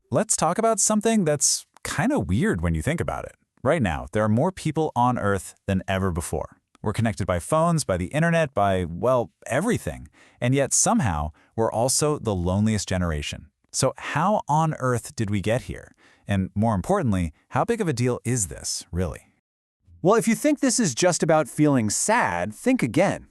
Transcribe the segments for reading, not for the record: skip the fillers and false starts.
Let's talk about something that's kind of weird when you think about it. Right now, there are more people on Earth than ever before. We're connected by phones, by the internet, by, well, everything. And yet somehow, we're also the loneliest generation. So how on earth did we get here? And more importantly, how big of a deal is this, really? Well, if you think this is just about feeling sad, think again.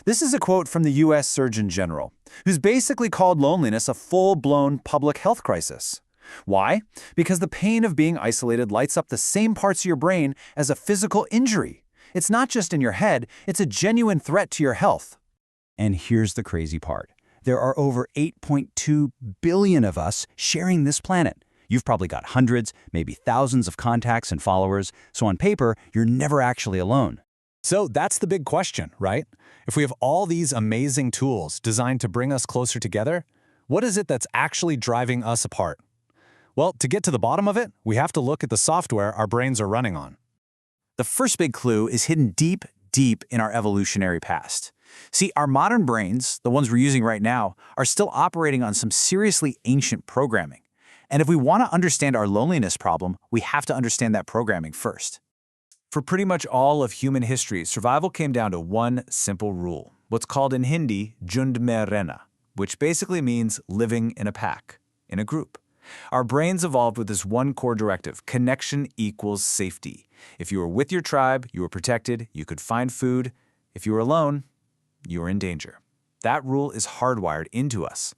This is a quote from the U.S. Surgeon General, who's basically called loneliness a full-blown public health crisis. Why? Because the pain of being isolated lights up the same parts of your brain as a physical injury. It's not just in your head, it's a genuine threat to your health. And here's the crazy part. There are over 8.2 billion of us sharing this planet. You've probably got hundreds, maybe thousands of contacts and followers, so on paper, you're never actually alone. So that's the big question, right? If we have all these amazing tools designed to bring us closer together, what is it that's actually driving us apart? Well, to get to the bottom of it, we have to look at the software our brains are running on. The first big clue is hidden deep, deep in our evolutionary past. See, our modern brains, the ones we're using right now, are still operating on some seriously ancient programming. And if we want to understand our loneliness problem, we have to understand that programming first. For pretty much all of human history, survival came down to one simple rule, what's called in Hindi, Jund Mein Rehna, which basically means living in a pack, in a group. Our brains evolved with this one core directive: connection equals safety. If you were with your tribe, you were protected, you could find food. If you were alone, you were in danger. That rule is hardwired into us.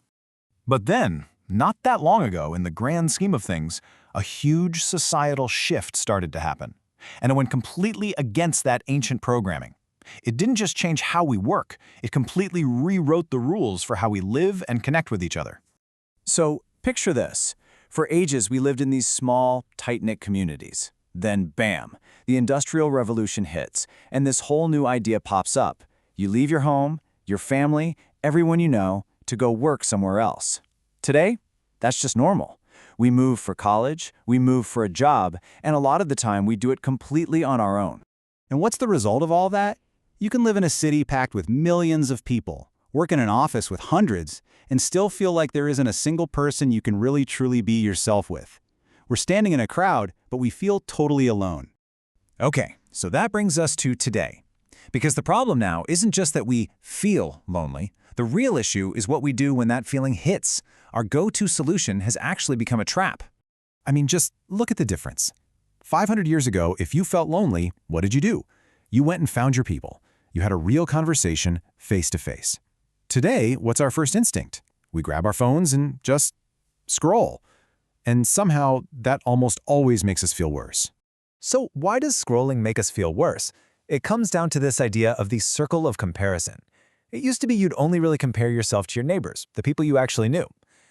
But then, not that long ago, in the grand scheme of things, a huge societal shift started to happen. And it went completely against that ancient programming. It didn't just change how we work, it completely rewrote the rules for how we live and connect with each other. So, picture this. For ages, we lived in these small, tight-knit communities. Then, bam, the Industrial Revolution hits, and this whole new idea pops up. You leave your home, your family, everyone you know, to go work somewhere else. Today, that's just normal. We move for college, we move for a job, and a lot of the time we do it completely on our own. And what's the result of all that? You can live in a city packed with millions of people, work in an office with hundreds, and still feel like there isn't a single person you can really truly be yourself with. We're standing in a crowd, but we feel totally alone. Okay, so that brings us to today. Because the problem now isn't just that we feel lonely. The real issue is what we do when that feeling hits. Our go-to solution has actually become a trap. I mean, just look at the difference. 500 years ago, if you felt lonely, what did you do? You went and found your people. You had a real conversation, face to face. Today, what's our first instinct? We grab our phones and just scroll. And somehow, that almost always makes us feel worse. So why does scrolling make us feel worse? It comes down to this idea of the circle of comparison. It used to be you'd only really compare yourself to your neighbors, the people you actually knew.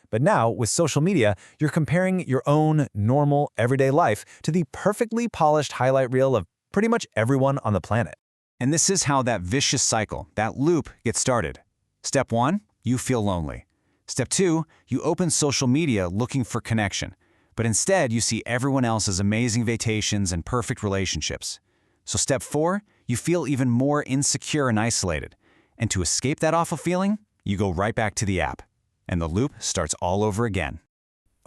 But now, with social media, you're comparing your own normal, everyday life to the perfectly polished highlight reel of pretty much everyone on the planet. And this is how that vicious cycle, that loop, gets started. Step 1, you feel lonely. Step 2, you open social media looking for connection. But instead, you see everyone else's amazing vacations and perfect relationships. So step 4, you feel even more insecure and isolated. And to escape that awful feeling, you go right back to the app. And the loop starts all over again.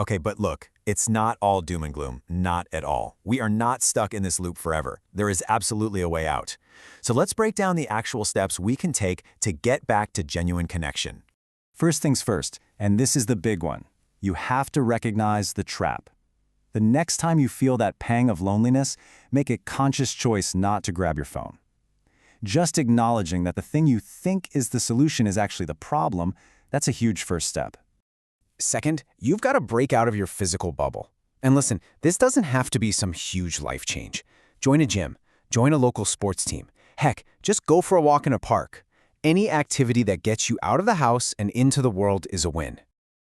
Okay, but look, it's not all doom and gloom, not at all. We are not stuck in this loop forever. There is absolutely a way out. So let's break down the actual steps we can take to get back to genuine connection. First things first, and this is the big one. You have to recognize the trap. The next time you feel that pang of loneliness, make a conscious choice not to grab your phone. Just acknowledging that the thing you think is the solution is actually the problem, that's a huge first step. Second, you've got to break out of your physical bubble. And listen, this doesn't have to be some huge life change. Join a gym, join a local sports team. Heck, just go for a walk in a park. Any activity that gets you out of the house and into the world is a win.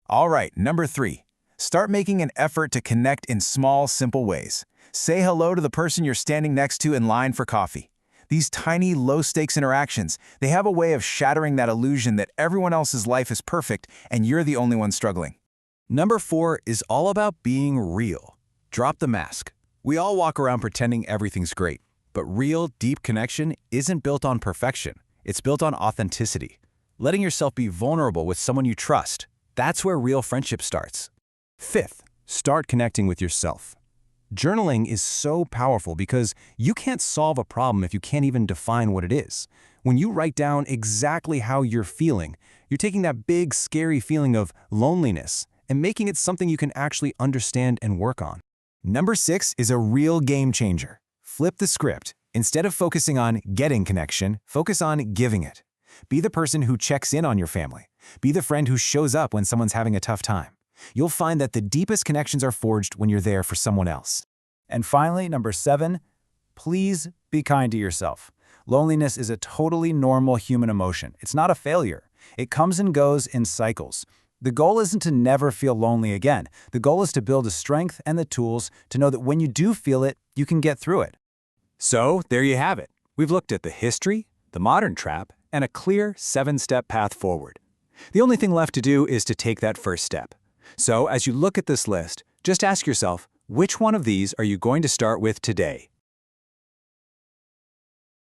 All right, number 3. Start making an effort to connect in small, simple ways. Say hello to the person you're standing next to in line for coffee. These tiny, low-stakes interactions, they have a way of shattering that illusion that everyone else's life is perfect and you're the only one struggling. Number 4 is all about being real. Drop the mask. We all walk around pretending everything's great, but real, deep connection isn't built on perfection. It's built on authenticity. Letting yourself be vulnerable with someone you trust. That's where real friendship starts. 5th, Start connecting with yourself. Journaling is so powerful because you can't solve a problem if you can't even define what it is. When you write down exactly how you're feeling, you're taking that big, scary feeling of loneliness and making it something you can actually understand and work on. Number 6 is a real game changer. Flip the script. Instead of focusing on getting connection, focus on giving it. Be the person who checks in on your family. Be the friend who shows up when someone's having a tough time. You'll find that the deepest connections are forged when you're there for someone else. And finally, number 7, please be kind to yourself. Loneliness is a totally normal human emotion. It's not a failure. It comes and goes in cycles. The goal isn't to never feel lonely again. The goal is to build the strength and the tools to know that when you do feel it, you can get through it. So, there you have it. We've looked at the history, the modern trap, and a clear 7-step path forward. The only thing left to do is to take that first step. So, as you look at this list, just ask yourself, which one of these are you going to start with today?